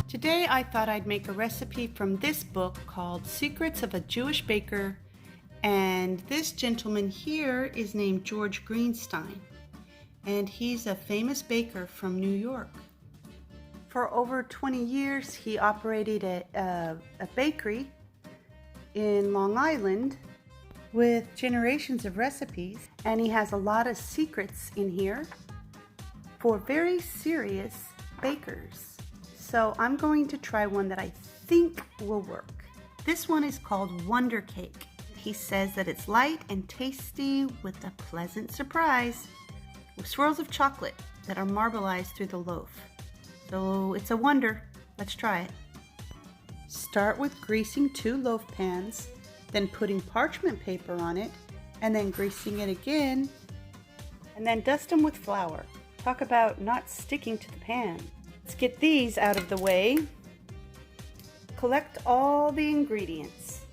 Today I thought I'd make a recipe from this book called Secrets of a Jewish Baker, and this gentleman here is named George Greenstein, and he's a famous baker from New York. For over 20 years he operated a bakery in Long Island with generations of recipes, and he has a lot of secrets in here for very serious bakers. So I'm going to try one that I think will work. This one is called Wonder Cake. He says that it's light and tasty with a pleasant surprise, with swirls of chocolate that are marbleized through the loaf. So it's a wonder. Let's try it. Start with greasing 2 loaf pans, then putting parchment paper on it, and then greasing it again, and then dust them with flour. Talk about not sticking to the pan. Let's get these out of the way. Collect all the ingredients.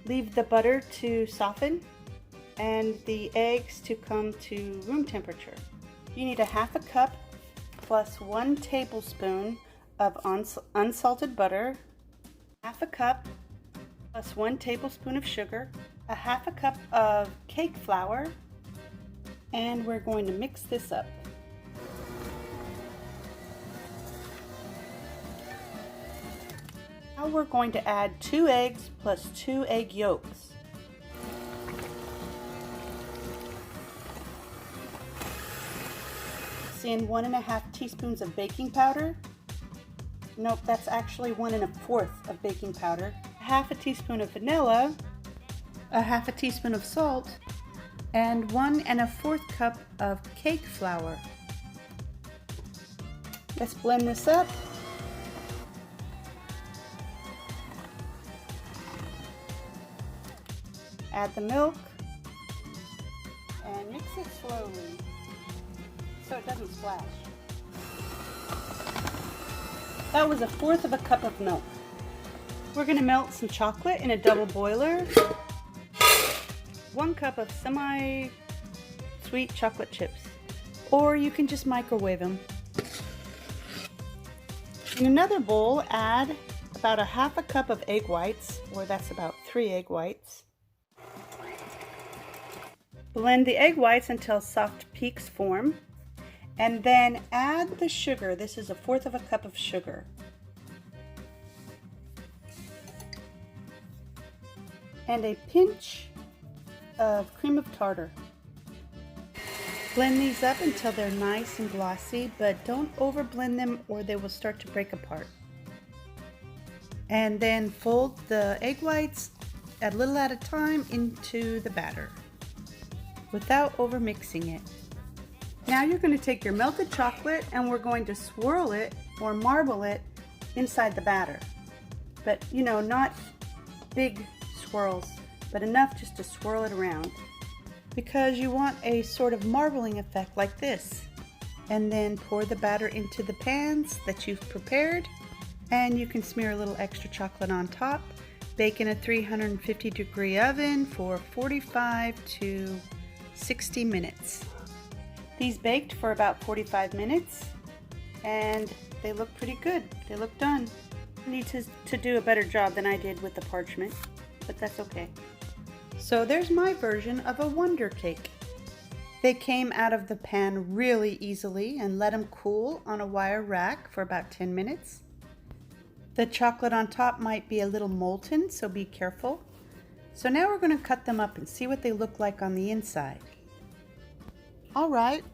Leave the butter to soften and the eggs to come to room temperature. You need a 1/2 cup plus 1 tablespoon of unsalted butter, 1/2 cup plus 1 tablespoon of sugar, a 1/2 cup of cake flour, and we're going to mix this up. Now we're going to add 2 eggs plus 2 egg yolks. Mix in 1½ teaspoons of baking powder. Nope, that's actually 1 1/4 of baking powder. 1/2 teaspoon of vanilla, a 1/2 teaspoon of salt, and 1 1/4 cup of cake flour. Let's blend this up. Add the milk and mix it slowly so it doesn't splash. That was 1/4 cup of milk. We're going to melt some chocolate in a double boiler. 1 cup of semi-sweet chocolate chips, or you can just microwave them. In another bowl, add about 1/2 cup of egg whites, or that's about 3 egg whites. Blend the egg whites until soft peaks form, and then add the sugar. This is 1/4 cup of sugar. And a pinch of cream of tartar. Blend these up until they're nice and glossy, but don't over blend them or they will start to break apart. And then fold the egg whites a little at a time into the batter without over mixing it. Now you're going to take your melted chocolate and we're going to swirl it or marble it inside the batter. But you know, not big swirls, but enough just to swirl it around, because you want a sort of marbling effect like this. And then pour the batter into the pans that you've prepared, and you can smear a little extra chocolate on top. Bake in a 350-degree oven for 45 to 60 minutes. These baked for about 45 minutes and they look pretty good. They look done. I need to do a better job than I did with the parchment, but that's okay. So there's my version of a Wonder Cake. They came out of the pan really easily, and let them cool on a wire rack for about 10 minutes. The chocolate on top might be a little molten, so be careful. So now we're going to cut them up and see what they look like on the inside. All right,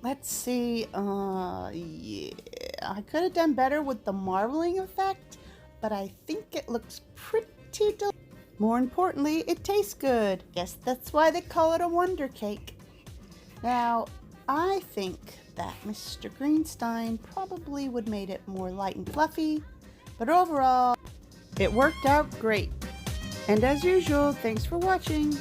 let's see. Yeah, I could have done better with the marbling effect, but I think it looks pretty delicious. More importantly, it tastes good. Guess that's why they call it a Wonder Cake. Now, I think that Mr. Greenstein probably would have made it more light and fluffy, but overall, it worked out great. And as usual, thanks for watching.